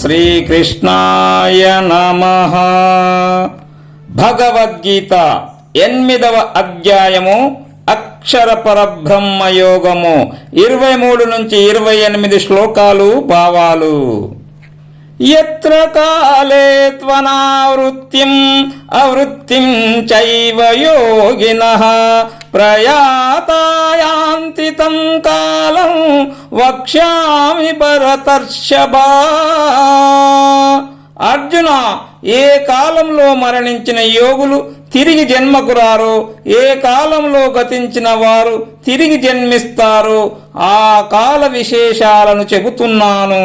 శ్రీకృష్ణాయ నమః. భగవద్గీత 8వ అధ్యాయము అక్షర పరబ్రహ్మ యోగము 23 నుంచి 28 శ్లోకాలు భావాలు. యత్ర కాలే త్వనావృత్తిం అవృత్తిం చైవ యోగినః ప్రయాతాయాంతి తం కాలం వక్ష్యామి భరతర్షభా. అర్జున, ఏ కాలంలో మరణించిన యోగులు తిరిగి జన్మకు రారో, ఏ కాలంలో గతించిన వారు తిరిగి జన్మిస్తారో ఆ కాల విశేషాలను చెబుతున్నాను.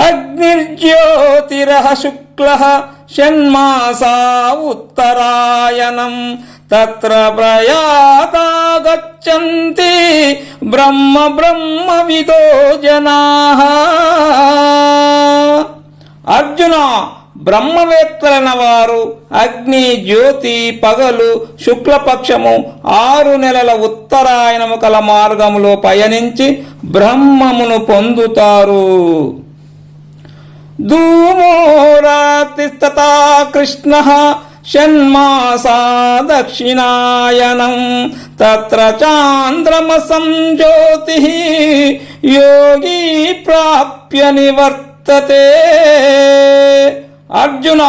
అగ్నిర్జ్యోతిరః శుక్లః షణ్మాసా ఉత్తరాయణం తత్ర ప్రయాతా గచ్చంతి బ్రహ్మవిదో జనాః. అర్జున, బ్రహ్మవేత్తలైన వారు అగ్ని, జ్యోతి, పగలు, శుక్లపక్షము 6 నెలల ఉత్తరాయణము కల మార్గములో పయనించి బ్రహ్మమును పొందుతారు. ధూమో రాత్రిస్తథా కృష్ణః షణ్మాసా దక్షిణాయనం తత్ర చాంద్రమసం జ్యోతిః యోగి ప్రాప్య నివర్తతే. అర్జున,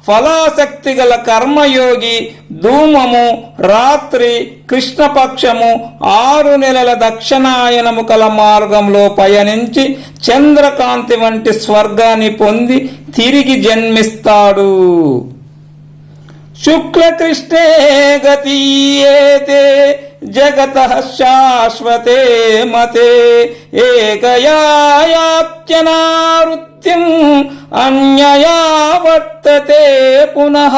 ఫలాశక్తి గల కర్మయోగి ధూమము, రాత్రి, కృష్ణపక్షము 6 నెలల దక్షిణాయనము కల మార్గంలో పయనించి చంద్రకాంతి వంటి స్వర్గాన్ని పొంది తిరిగి జన్మిస్తాడు. శుక్లకృష్ణే గతీయేతే జగతః శాశ్వతే మతే ఏకయాయాత్యనావృత్తిం అన్యయా వర్తతే పునః.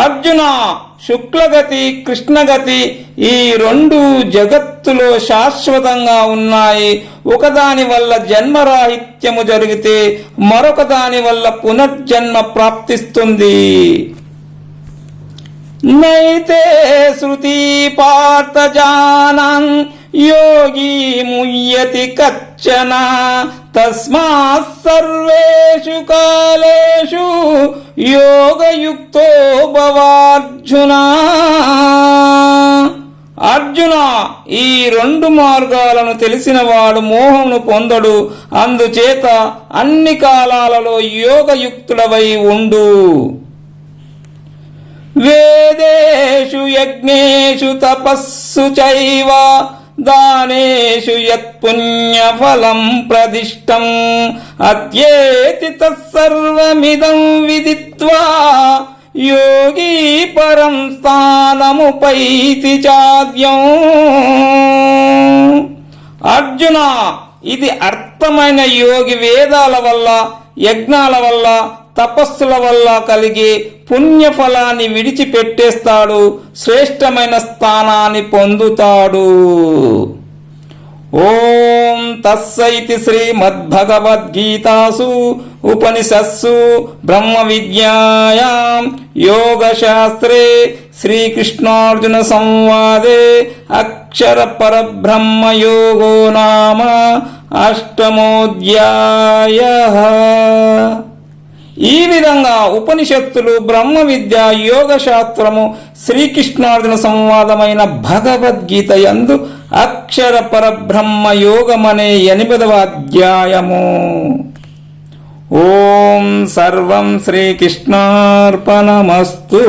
అర్జున, శుక్లగతి, కృష్ణగతి ఈ 2 జగత్తులో శాశ్వతంగా ఉన్నాయి. ఒకదాని వల్ల జన్మరాహిత్యము జరిగితే మరొక దాని వల్ల పునర్జన్మ ప్రాప్తిస్తుంది. నైతే శృతి పార్థ జానన్ యోగి ముయ్యతి కచ్చన తస్మాత్ సర్వేషు కాలేషు యోగయుక్తో భవార్జున. అర్జున, ఈ 2 మార్గాలను తెలిసినవాడు మోహమును పొందడు. అందుచేత అన్ని కాలాలలో యోగయుక్తుడవై ఉండు. వేదేషు యజ్ఞేషు తపస్సు చైవ దానేషు యత్పుణ్యఫలం ప్రదిష్టం అత్యేతి తత్సర్వమిదం విదిత్వా యోగి పరం స్థానముపైతి చాద్యం. అర్జున, ఇది అర్థమైన యోగి వేదాల వల్ల, యజ్ఞాల వల్ల, తపస్సుల వల్ల కలిగే పుణ్యఫలాన్ని విడిచిపెట్టేస్తాడు, శ్రేష్టమైన స్థానాన్ని పొందుతాడు. ఓం తస్సైతి శ్రీమద్భగవద్గీతాసు ఉపనిషత్సు బ్రహ్మ విద్యాయాం యోగశాస్త్రే శ్రీకృష్ణార్జున సంవాదే అక్షర పరబ్రహ్మ యోగో నామ 8మోऽధ్యాయః. ఈ విధంగా ఉపనిషత్తులు, బ్రహ్మ విద్య, యోగ శాస్త్రము, శ్రీకృష్ణార్జున సంవాదమైన భగవద్గీత యందు అక్షర పరబ్రహ్మ యోగమనే 8వ అధ్యాయము. ఓం సర్వం శ్రీకృష్ణార్పణమస్తు.